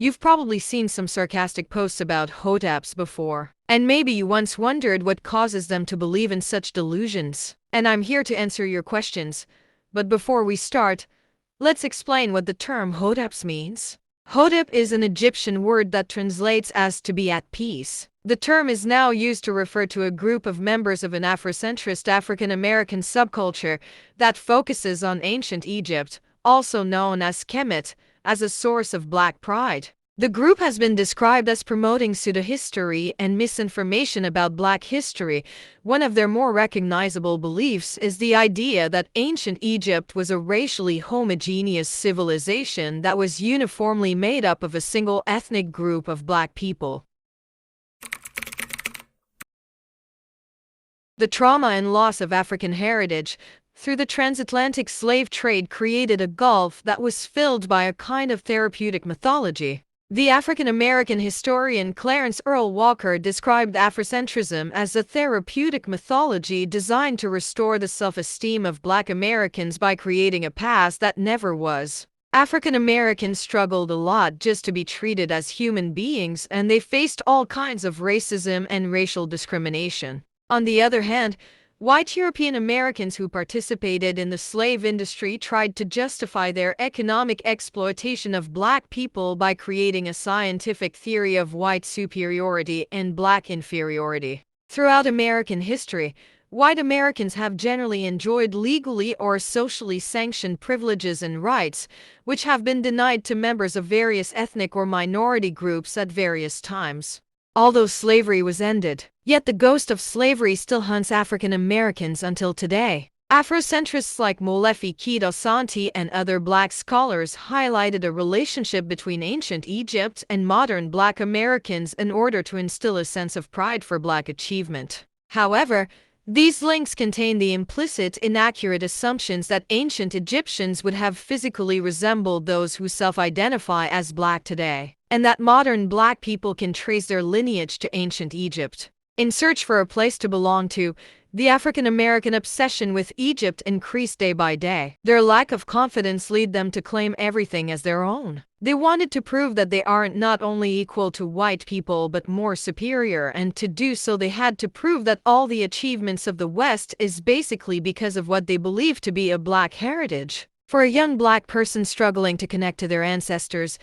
You've probably seen some sarcastic posts about hoteps before, and maybe you once wondered what causes them to believe in such delusions. And I'm here to answer your questions. But before we start, let's explain what the term hodaps means. Hodep is an Egyptian word that translates as to be at peace. The term is now used to refer to a group of members of an Afrocentrist African American subculture that focuses on ancient Egypt, also known as kemet, as a source of black pride. The group has been described as promoting pseudo-history and misinformation about black history. One of their more recognizable beliefs is the idea that ancient Egypt was a racially homogeneous civilization that was uniformly made up of a single ethnic group of black people. The trauma and loss of African heritage through the transatlantic slave trade created a gulf that was filled by a kind of therapeutic mythology. The African-American historian Clarence Earl Walker described Afrocentrism as a therapeutic mythology designed to restore the self-esteem of Black Americans by creating a past that never was. African Americans struggled a lot just to be treated as human beings, and they faced all kinds of racism and racial discrimination. On the other hand, white European Americans who participated in the slave industry tried to justify their economic exploitation of black people by creating a scientific theory of white superiority and black inferiority. Throughout American history, white Americans have generally enjoyed legally or socially sanctioned privileges and rights, which have been denied to members of various ethnic or minority groups at various times. Although slavery was ended, yet the ghost of slavery still haunts African Americans until today. Afrocentrists like Molefi Kido-Santi and other black scholars highlighted a relationship between ancient Egypt and modern black Americans in order to instill a sense of pride for black achievement. However, these links contain the implicit, inaccurate assumptions that ancient Egyptians would have physically resembled those who self-identify as black today, and that modern black people can trace their lineage to ancient Egypt. In search for a place to belong to, the African American obsession with Egypt increased day by day. Their lack of confidence led them to claim everything as their own. They wanted to prove that they aren't not only equal to white people but more superior, and to do so they had to prove that all the achievements of the West is basically because of what they believe to be a black heritage. For a young black person struggling to connect to their ancestors,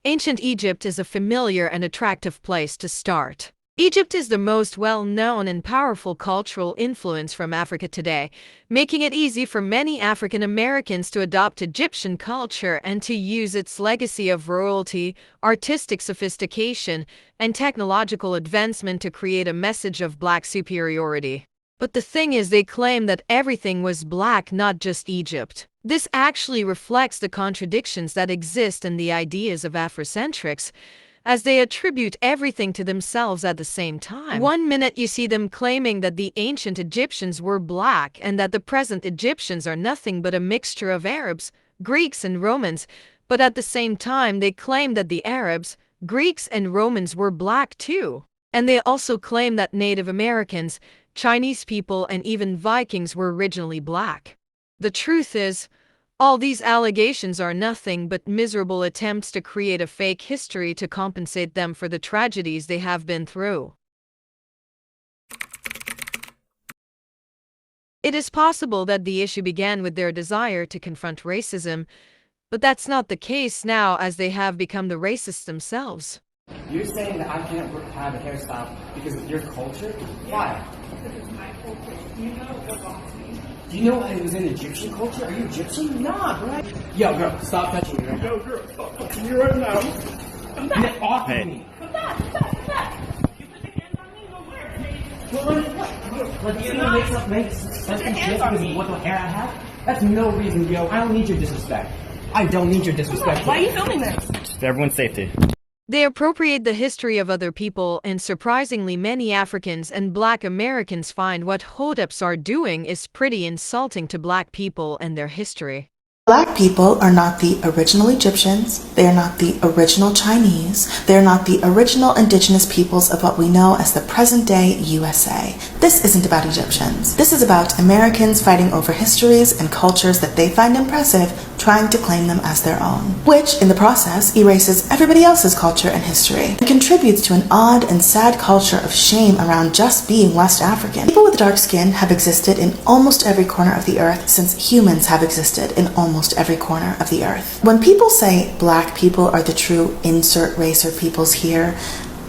ancient Egypt is a familiar and attractive place to start. Egypt is the most well-known and powerful cultural influence from Africa today, making it easy for many African Americans to adopt Egyptian culture and to use its legacy of royalty, artistic sophistication, and technological advancement to create a message of black superiority. But the thing is, they claim that everything was black, not just Egypt. This actually reflects the contradictions that exist in the ideas of Afrocentrics, as they attribute everything to themselves at the same time. One minute you see them claiming that the ancient Egyptians were black and that the present Egyptians are nothing but a mixture of Arabs, Greeks, and Romans, but at the same time they claim that the Arabs, Greeks, and Romans were black too. And they also claim that Native Americans, Chinese people, and even Vikings were originally black. The truth is, all these allegations are nothing but miserable attempts to create a fake history to compensate them for the tragedies they have been through. It is possible that the issue began with their desire to confront racism, but that's not the case now, as they have become the racists themselves. You're saying that I can't have a hairstyle because of your culture? Why? Because it's my culture. You know what belongs to me. Do you know it was in Egyptian culture? Are you Egyptian? Nah, bro. Yo, girl, stop touching me right now. Yo, girl, stop touching me right now. Come back. Get off Hey. of me. Come back. Come back. Come back. You put your hands on me, go where? Like, you're gonna make something just because of what the hair I have? That's no reason, yo. I don't need your disrespect. I don't need your disrespect. Why are you filming this? Just for everyone's safety. They appropriate the history of other people, and surprisingly many Africans and Black Americans find what Hodaps are doing is pretty insulting to Black people and their history. Black people are not the original Egyptians, they are not the original Chinese, they are not the original indigenous peoples of what we know as the present-day USA. This isn't about Egyptians. This is about Americans fighting over histories and cultures that they find impressive, trying to claim them as their own, which, in the process, erases everybody else's culture and history, and contributes to an odd and sad culture of shame around just being West African. People with dark skin have existed in almost every corner of the earth since humans have existed in almost every corner of the earth. When people say black people are the true insert race or peoples here,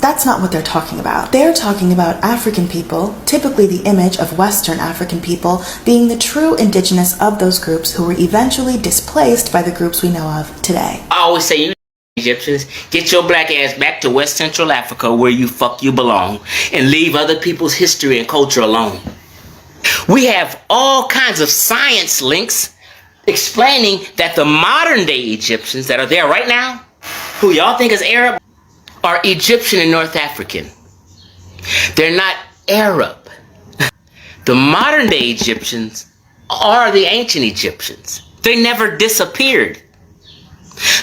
that's not what they're talking about. They're talking about African people, typically the image of Western African people, being the true indigenous of those groups who were eventually displaced by the groups we know of today. I always say, you Egyptians, get your black ass back to West Central Africa where you belong, and leave other people's history and culture alone. We have all kinds of science links explaining that the modern day Egyptians that are there right now, who y'all think is Arab, are Egyptian and North African. They're not Arab. The modern day Egyptians are the ancient Egyptians. They never disappeared.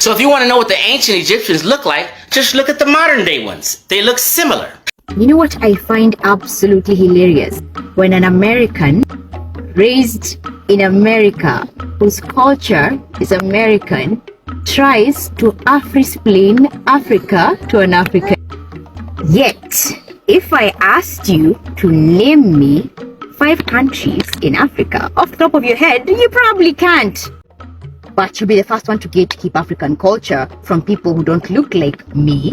So if you want to know what the ancient Egyptians look like, just look at the modern day ones. They look similar. You know what I find absolutely hilarious? When an American raised in America, whose culture is American, tries to Afri-splain Africa to an African. Yet, if I asked you to name me 5 countries in Africa, off the top of your head, you probably can't. But you'll be the first one to gatekeep African culture from people who don't look like me,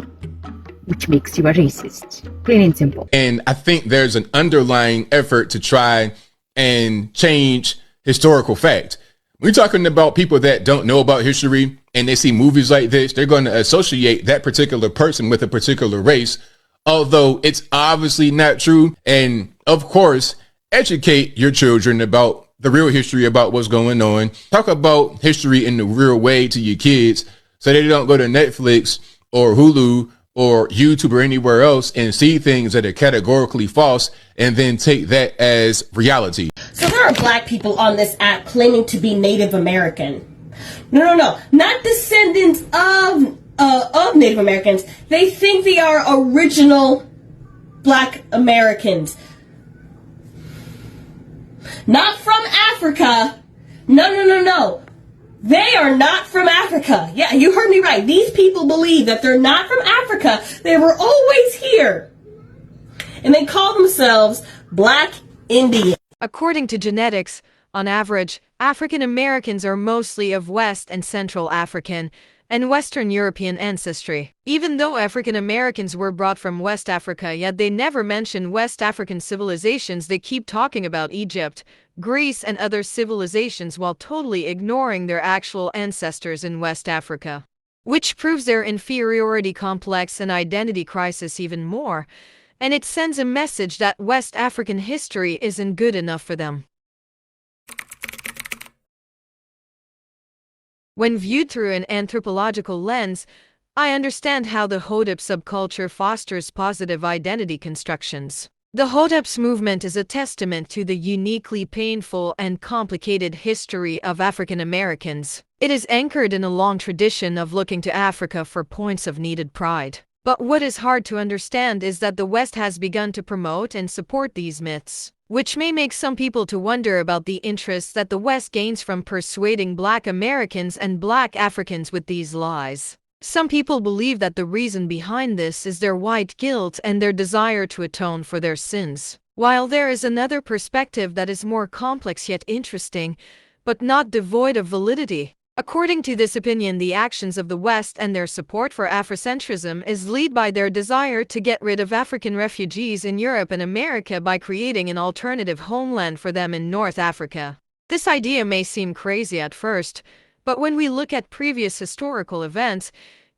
which makes you a racist. Plain and simple. And I think there's an underlying effort to try and change historical fact. We're talking about people that don't know about history and they see movies like this, they're going to associate that particular person with a particular race, although it's obviously not true. And of course, educate your children about the real history, about what's going on. Talk about history in the real way to your kids so they don't go to Netflix or Hulu or YouTube or anywhere else and see things that are categorically false and then take that as reality. So there are black people on this app claiming to be Native American. No, not descendants of Native Americans. They think they are original black Americans. Not from Africa. No. They are not from Africa. Yeah, you heard me right. These people believe that they're not from Africa. They were always here. And they call themselves Black Indians. According to genetics, on average, African Americans are mostly of West and Central African and Western European ancestry. Even though African Americans were brought from West Africa, yet they never mention West African civilizations. They keep talking about Egypt, Greece, and other civilizations while totally ignoring their actual ancestors in West Africa, which proves their inferiority complex and identity crisis even more, and it sends a message that West African history isn't good enough for them. When viewed through an anthropological lens, I understand how the Hodap subculture fosters positive identity constructions. The Hodaps movement is a testament to the uniquely painful and complicated history of African Americans. It is anchored in a long tradition of looking to Africa for points of needed pride. But what is hard to understand is that the West has begun to promote and support these myths, which may make some people to wonder about the interest that the West gains from persuading Black Americans and Black Africans with these lies. Some people believe that the reason behind this is their white guilt and their desire to atone for their sins, while there is another perspective that is more complex yet interesting, but not devoid of validity. According to this opinion, the actions of the West and their support for Afrocentrism is led by their desire to get rid of African refugees in Europe and America by creating an alternative homeland for them in North Africa. This idea may seem crazy at first, but when we look at previous historical events,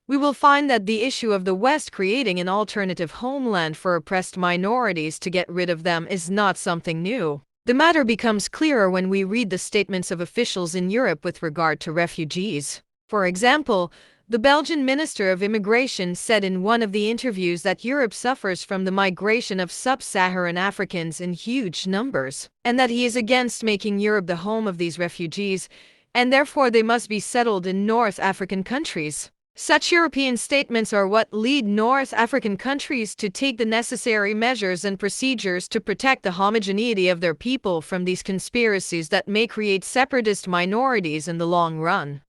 we will find that the issue of the West creating an alternative homeland for oppressed minorities to get rid of them is not something new. The matter becomes clearer when we read the statements of officials in Europe with regard to refugees. For example, the Belgian Minister of Immigration said in one of the interviews that Europe suffers from the migration of sub-Saharan Africans in huge numbers, and that he is against making Europe the home of these refugees, and therefore they must be settled in North African countries. Such European statements are what lead North African countries to take the necessary measures and procedures to protect the homogeneity of their people from these conspiracies that may create separatist minorities in the long run.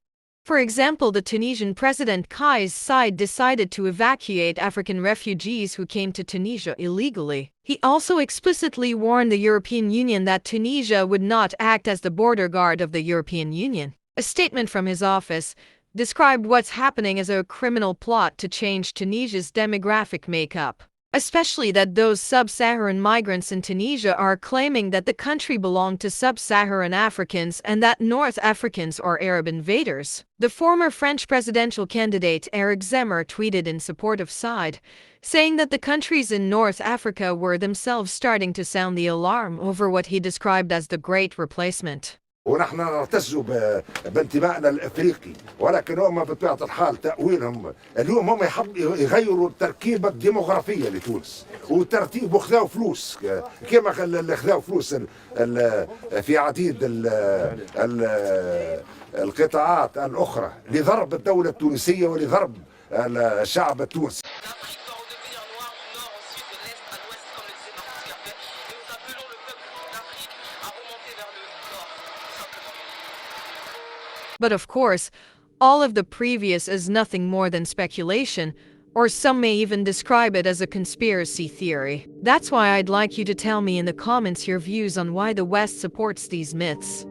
For example, the Tunisian President Kais Saied decided to evacuate African refugees who came to Tunisia illegally. He also explicitly warned the European Union that Tunisia would not act as the border guard of the European Union. A statement from his office described what's happening as a criminal plot to change Tunisia's demographic makeup, especially that those sub-Saharan migrants in Tunisia are claiming that the country belonged to sub-Saharan Africans and that North Africans are Arab invaders. The former French presidential candidate Eric Zemmour tweeted in support of Saied, saying that the countries in North Africa were themselves starting to sound the alarm over what he described as the Great Replacement. ونحن نرتز بانتمائنا الافريقي، ولكن هم بطبيعه الحال تاويلهم اليوم هم يحبوا يغيروا التركيبه الديموغرافيه لتونس وترتيب وخذوا فلوس كما خذوا فلوس في عديد القطاعات الاخرى لضرب الدوله التونسيه ولضرب الشعب التونسي. But of course, all of the previous is nothing more than speculation, or some may even describe it as a conspiracy theory. That's why I'd like you to tell me in the comments your views on why the West supports these myths.